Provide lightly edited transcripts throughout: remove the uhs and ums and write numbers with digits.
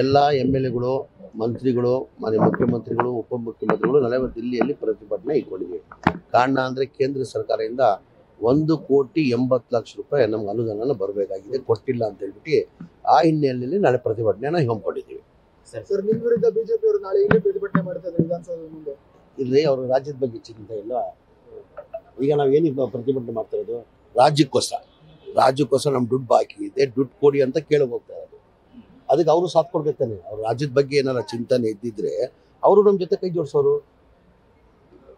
ಎಲ್ಲ MLAಗಳು, ಮಂತ್ರಿಗಳು, ಮಾನ್ಯ ಮುಖ್ಯಮಂತ್ರಿಗಳು, ಉಪಮುಖ್ಯಮಂತ್ರಿಗಳು ನಾಳೆ ದಿಲ್ಲಿಯಲ್ಲಿ ಪ್ರತಿಭಟನೆ ಇಟ್ಕೊಂಡಿದ್ದೀವಿ. ಕಾರಣ ಅಂದರೆ ಕೇಂದ್ರ ಸರ್ಕಾರದಿಂದ 1,80,00,000 ರೂಪಾಯಿ ನಮ್ಗೆ ಅನುದಾನ ಬರಬೇಕಾಗಿದೆ, ಕೊಟ್ಟಿಲ್ಲ ಅಂತ ಹೇಳ್ಬಿಟ್ಟು ಆ ಹಿನ್ನೆಲೆಯಲ್ಲಿ ನಾಳೆ ಪ್ರತಿಭಟನೆಯನ್ನು ಹಮ್ಮಿಕೊಂಡಿದ್ದೀವಿ. ಸರ್, ನಿಮ್ಮ ವಿರುದ್ಧ ಬಿಜೆಪಿ ಅವರು ನಾಳೆ ಇಲ್ಲಿ ಪ್ರತಿಭಟನೆ ಮಾಡ್ತಾರೆ ವಿಧಾನಸೌಧದ ಮುಂದೆ. ಇಲ್ಲಿ ಅವರು ರಾಜ್ಯದ ಬಗ್ಗೆ ಚಿಂತೆ ಇಲ್ಲ. ಈಗ ನಾವೇನಿಗೆ ಪ್ರತಿಭಟನೆ ಮಾಡ್ತಾ ಇರೋದು ರಾಜ್ಯಕ್ಕೋಸ್ಕರ ನಮ್ಮ ದುಡ್ಡು ಬಾಕಿ ಇದೆ, ದುಡ್ಡು ಕೊಡಿ ಅಂತ ಕೇಳಕ್ ಹೋಗ್ತಾ ಇರೋದು. ಅದಕ್ಕೆ ಅವರು ಸಾಥ್ ಕೊಡ್ಬೇಕಾನೆ. ಅವ್ರು ರಾಜ್ಯದ ಬಗ್ಗೆ ಏನಾರ ಚಿಂತನೆ ಇದ್ದಿದ್ರೆ ಅವರು ನಮ್ಮ ಜೊತೆ ಕೈ ಜೋಡಿಸೋರು.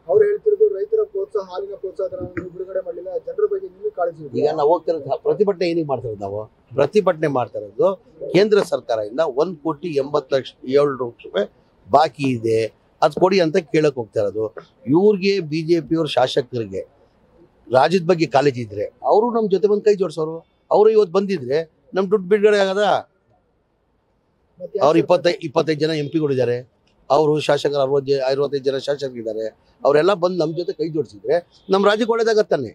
ಅವ್ರು ಹೇಳ್ತಿರೋದು ರೈತರ ಪ್ರೋತ್ಸಾಹ, ಹಾಲಿನ ಪ್ರೋತ್ಸಾಹ ಬಿಡುಗಡೆ ಮಾಡಲಿಲ್ಲ, ಜನರ ಬಗ್ಗೆ ನಿಮಗೆ ಕಾಳಜಿ ಇದೆ. ಈಗ ನಾವು ಹೋಗ್ತಿರೋದು ಪ್ರತಿಭಟನೆ ಏನಿಗೆ ಮಾಡ್ತಾ ಇರೋದು? ನಾವು ಪ್ರತಿಭಟನೆ ಮಾಡ್ತಾ ಇರೋದು ಕೇಂದ್ರ ಸರ್ಕಾರದಿಂದ 1,80,00,000 ರೂಪಾಯಿ ಬಾಕಿ ಇದೆ, ಅದು ಕೊಡಿ ಅಂತ ಕೇಳಕ್ ಹೋಗ್ತಾ ಇರೋದು. ಇವ್ರಿಗೆ ಬಿಜೆಪಿಯವ್ರ ಶಾಸಕರಿಗೆ ರಾಜ್ಯದ ಬಗ್ಗೆ ಕಾಳಜಿ ಇದ್ರೆ ಅವರು ನಮ್ಮ ಜೊತೆ ಬಂದು ಕೈ ಜೋಡಿಸೋರು. ಅವರು ಇವತ್ತು ಬಂದಿದ್ರೆ ನಮ್ಮ ದುಡ್ಡು ಬಿಡುಗಡೆ ಆಗದ. ಅವ್ರು 25 ಜನ MP ಗಳಿದ್ದಾರೆ, ಅವರು ಶಾಸಕರು 65 ಜನ ಶಾಸಕರಿದ್ದಾರೆ. ಅವರೆಲ್ಲ ಬಂದು ನಮ್ಮ ಜೊತೆ ಕೈ ಜೋಡಿಸಿದ್ರೆ ನಮ್ಮ ರಾಜ್ಯಕ್ಕೆ ಒಳ್ಳೇದಾಗತ್ತಾನೆ,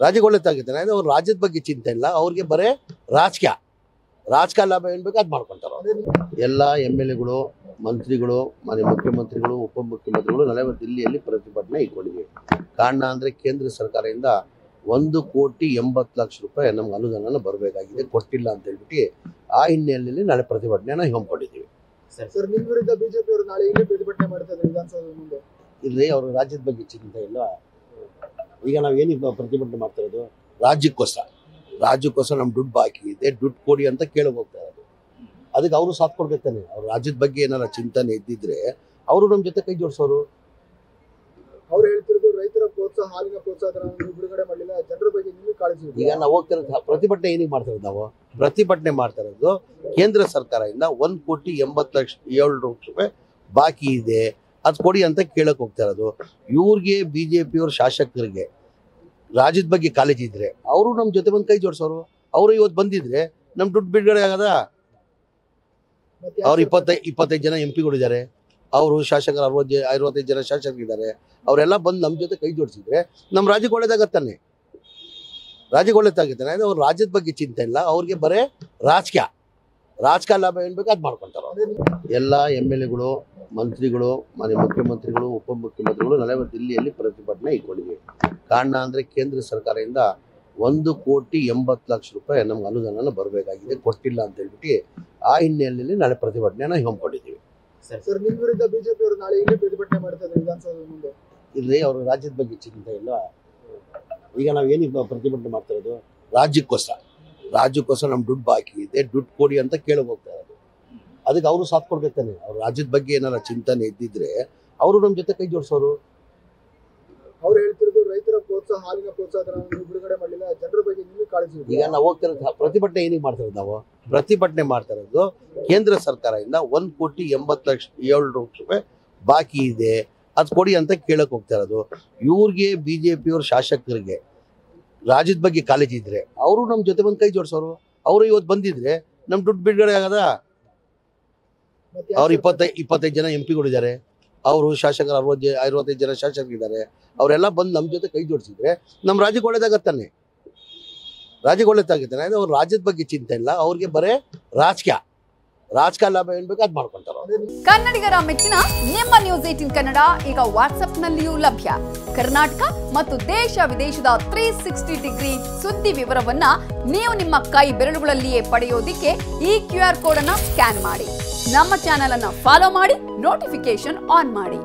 ರಾಜ್ಯಕ್ಕೆ ಒಳ್ಳೇದಾಗುತ್ತೆ. ಅವ್ರು ರಾಜ್ಯದ ಬಗ್ಗೆ ಚಿಂತೆ ಇಲ್ಲ, ಅವ್ರಿಗೆ ಬರೇ ರಾಜಕೀಯ ಲಾಭ ಏನ್ ಬೇಕು ಅದು ಮಾಡ್ಕೊಂತಾರ. ಎಲ್ಲ MLAಗಳು, ಮಂತ್ರಿಗಳು, ಮಾನ್ಯ ಮುಖ್ಯಮಂತ್ರಿಗಳು, ಉಪಮುಖ್ಯಮಂತ್ರಿಗಳು ನಾಳೆ ದಿಲ್ಲಿಯಲ್ಲಿ ಪ್ರತಿಭಟನೆ ಇಟ್ಕೊಂಡಿದ್ದೀವಿ. ಕಾರಣ ಅಂದರೆ ಕೇಂದ್ರ ಸರ್ಕಾರದಿಂದ 1,80,00,000 ರೂಪಾಯಿ ನಮ್ಗೆ ಅನುದಾನ ಬರಬೇಕಾಗಿದೆ, ಕೊಟ್ಟಿಲ್ಲ ಅಂತ ಹೇಳ್ಬಿಟ್ಟು ಆ ಹಿನ್ನೆಲೆಯಲ್ಲಿ ನಾಳೆ ಪ್ರತಿಭಟನೆಯನ್ನು ಹಮ್ಮಿಕೊಂಡಿದ್ದೀವಿ. ಸರ್, ನಿಮ್ಮ ವಿರುದ್ಧ ಬಿಜೆಪಿ ಅವರು ನಾಳೆ ಇಲ್ಲಿ ಪ್ರತಿಭಟನೆ ಮಾಡ್ತಾರೆ ವಿಧಾನಸೌಧದ ಮುಂದೆ. ಇಲ್ಲಿ ಅವರು ರಾಜ್ಯದ ಬಗ್ಗೆ ಚಿಂತೆ ಇಲ್ಲ. ಈಗ ನಾವೇನಿಗೆ ಪ್ರತಿಭಟನೆ ಮಾಡ್ತಾ ಇರೋದು ರಾಜ್ಯಕ್ಕೋಸ್ಕರ ನಮ್ಮ ದುಡ್ಡು ಬಾಕಿ ಇದೆ, ದುಡ್ಡು ಕೊಡಿ ಅಂತ ಕೇಳಕ್ ಹೋಗ್ತಾ ಇರೋದು. ಅದಕ್ಕೆ ಅವರು ಸಾಥ್ ಕೊಡ್ಬೇಕಾನೆ. ಅವ್ರು ರಾಜ್ಯದ ಬಗ್ಗೆ ಏನಾರ ಚಿಂತನೆ ಇದ್ದಿದ್ರೆ ಅವರು ನಮ್ಮ ಜೊತೆ ಕೈ ಜೋಡಿಸೋರು. ಅವ್ರು ಹೇಳ್ತಿರೋದು ರೈತರ ಪ್ರೋತ್ಸಾಹ, ಹಾಲಿನ ಪ್ರೋತ್ಸಾಹ ಬಿಡುಗಡೆ ಮಾಡಲಿಲ್ಲ, ಜನರ ಬಗ್ಗೆ ನಿಮಗೆ ಕಾಳಜಿ ಇದೆ. ಈಗ ನಾವು ಹೋಗ್ತಿರೋದು ಪ್ರತಿಭಟನೆ ಏನಿಗೆ ಮಾಡ್ತಾ ಇರೋದು? ನಾವು ಪ್ರತಿಭಟನೆ ಮಾಡ್ತಾ ಇರೋದು ಕೇಂದ್ರ ಸರ್ಕಾರದಿಂದ 1,80,00,000 ರೂಪಾಯಿ ಬಾಕಿ ಇದೆ, ಅದು ಕೊಡಿ ಅಂತ ಕೇಳಕ್ ಹೋಗ್ತಾ ಇರೋದು. ಇವ್ರಿಗೆ ಬಿಜೆಪಿಯವ್ರ ಶಾಸಕರಿಗೆ ರಾಜ್ಯದ ಬಗ್ಗೆ ಕಾಳಜಿ ಇದ್ರೆ ಅವರು ನಮ್ಮ ಜೊತೆ ಬಂದು ಕೈ ಜೋಡಿಸೋರು. ಅವರು ಇವತ್ತು ಬಂದಿದ್ರೆ ನಮ್ಮ ದುಡ್ಡು ಬಿಡುಗಡೆ ಆಗದ. ಅವ್ರು 25 ಜನ MP ಗಳಿದ್ದಾರೆ, ಅವರು ಶಾಸಕರು 65 ಜನ ಶಾಸಕರಿದ್ದಾರೆ. ಅವರೆಲ್ಲ ಬಂದು ನಮ್ಮ ಜೊತೆ ಕೈ ಜೋಡಿಸಿದ್ರೆ ನಮ್ಮ ರಾಜ್ಯಕ್ಕೆ ಒಳ್ಳೇದಾಗತ್ತಾನೆ, ರಾಜ್ಯಕ್ಕೆ ಒಳ್ಳೇದಾಗುತ್ತೆ. ಅವ್ರು ರಾಜ್ಯದ ಬಗ್ಗೆ ಚಿಂತೆ ಇಲ್ಲ, ಅವ್ರಿಗೆ ಬರೇ ರಾಜಕೀಯ ಲಾಭ ಏನ್ ಬೇಕು ಅದು ಮಾಡ್ಕೊಂತಾರ. ಎಲ್ಲ MLAಗಳು, ಮಂತ್ರಿಗಳು, ಮಾನ್ಯ ಮುಖ್ಯಮಂತ್ರಿಗಳು, ಉಪಮುಖ್ಯಮಂತ್ರಿಗಳು ನಾಳೆ ದಿಲ್ಲಿಯಲ್ಲಿ ಪ್ರತಿಭಟನೆ ಇಟ್ಕೊಂಡಿದ್ದೀವಿ. ಕಾರಣ ಅಂದರೆ ಕೇಂದ್ರ ಸರ್ಕಾರದಿಂದ 1,80,00,000 ರೂಪಾಯಿ ನಮ್ಗೆ ಅನುದಾನ ಬರಬೇಕಾಗಿದೆ, ಕೊಟ್ಟಿಲ್ಲ ಅಂತ ಹೇಳ್ಬಿಟ್ಟು ಆ ಹಿನ್ನೆಲೆಯಲ್ಲಿ ನಾಳೆ ಪ್ರತಿಭಟನೆಯನ್ನು ಹಮ್ಮಿಕೊಂಡಿದ್ದೀವಿ. ಸರ್, ನಿಮ್ಮ ವಿರುದ್ಧ ಬಿಜೆಪಿ ಅವರು ನಾಳೆ ಇಲ್ಲಿ ಪ್ರತಿಭಟನೆ ಮಾಡ್ತಾರೆ ವಿಧಾನಸೌಧದ ಮುಂದೆ. ಇಲ್ಲಿ ಅವರು ರಾಜ್ಯದ ಬಗ್ಗೆ ಚಿಂತೆ ಇಲ್ಲ. ಈಗ ನಾವೇನಿಗೆ ಪ್ರತಿಭಟನೆ ಮಾಡ್ತಾ ಇರೋದು ರಾಜ್ಯಕ್ಕೋಸ್ಕರ ನಮ್ಮ ದುಡ್ಡು ಬಾಕಿ ಇದೆ, ದುಡ್ಡು ಕೊಡಿ ಅಂತ ಕೇಳಕ್ ಹೋಗ್ತಾ ಇರೋದು. ಅದಕ್ಕೆ ಅವರು ಸಾಥ್ ಕೊಡ್ಬೇಕಾನೆ. ಅವ್ರು ರಾಜ್ಯದ ಬಗ್ಗೆ ಏನಾರ ಚಿಂತನೆ ಇದ್ದಿದ್ರೆ ಅವರು ನಮ್ಮ ಜೊತೆ ಕೈ ಜೋಡಿಸೋರು. ಅವ್ರು ಹೇಳ್ತಿರೋದು ರೈತರ ಪ್ರೋತ್ಸಾಹ, ಹಾಲಿನ ಪ್ರೋತ್ಸಾಹ ಬಿಡುಗಡೆ ಮಾಡಲಿಲ್ಲ, ಜನರ ಬಗ್ಗೆ ನಿಮಗೆ ಕಾಳಜಿ ಇದೆ. ಈಗ ನಾವು ಹೋಗ್ತಿರೋದು ಪ್ರತಿಭಟನೆ ಏನಿಗೆ ಮಾಡ್ತಾ ಇರೋದು? ನಾವು ಪ್ರತಿಭಟನೆ ಮಾಡ್ತಾ ಇರೋದು ಕೇಂದ್ರ ಸರ್ಕಾರದಿಂದ 1,80,00,000 ರೂಪಾಯಿ ಬಾಕಿ ಇದೆ, ಅದು ಕೊಡಿ ಅಂತ ಕೇಳಕ್ ಹೋಗ್ತಾ ಇರೋದು. ಇವ್ರಿಗೆ ಬಿಜೆಪಿಯವ್ರ ಶಾಸಕರಿಗೆ ರಾಜ್ಯದ ಬಗ್ಗೆ ಕಾಳಜಿ ಇದ್ರೆ ಅವರು ನಮ್ಮ ಜೊತೆ ಬಂದು ಕೈ ಜೋಡಿಸೋರು. ಅವರು ಇವತ್ತು ಬಂದಿದ್ರೆ ನಮ್ಮ ದುಡ್ಡು ಬಿಡುಗಡೆ ಆಗದ. ಅವ್ರು 25 ಜನ MP ಗಳಿದ್ದಾರೆ, ಅವರು ಶಾಸಕರು 65 ಜನ ಶಾಸಕರಿದ್ದಾರೆ. ಅವರೆಲ್ಲ ಬಂದು ನಮ್ಮ ಜೊತೆ ಕೈ ಜೋಡಿಸಿದ್ರೆ ನಮ್ಮ ರಾಜ್ಯಕ್ಕೆ ಒಳ್ಳೇದಾಗತ್ತಾನೆ, ರಾಜ್ಯಕ್ಕೆ ಒಳ್ಳೇದಾಗುತ್ತೆ. ಅವ್ರು ರಾಜ್ಯದ ಬಗ್ಗೆ ಚಿಂತೆ ಇಲ್ಲ, ಅವ್ರಿಗೆ ಬರೇ ರಾಜಕೀಯ ಲಾಭ ಏನ್ ಬೇಕು ಅದು ಮಾಡ್ಕೊಂತಾರ. ಕನ್ನಡಿಗರ ಮೆಚ್ಚಿನ ನಿಮ್ಮ ನ್ಯೂಸ್ 18 ಕನ್ನಡ ಈಗ ವಾಟ್ಸ್ಆಪ್ನಲ್ಲಿಯೂ ಲಭ್ಯ. ಕರ್ನಾಟಕ ಮತ್ತು ದೇಶ ವಿದೇಶದ 360 ಡಿಗ್ರಿ ಸುದ್ದಿ ವಿವರವನ್ನ ನೀವು ನಿಮ್ಮ ಕೈ ಬೆರಳುಗಳಲ್ಲಿಯೇ ಪಡೆಯೋದಿಕ್ಕೆ ಈ QR ಕೋಡ್ ಅನ್ನ ಸ್ಕ್ಯಾನ್ ಮಾಡಿ. ನಮ್ಮ ಚಾನೆಲ್ ಅನ್ನ ಫಾಲೋ ಮಾಡಿ, ನೋಟಿಫಿಕೇಶನ್ ಆನ್ ಮಾಡಿ.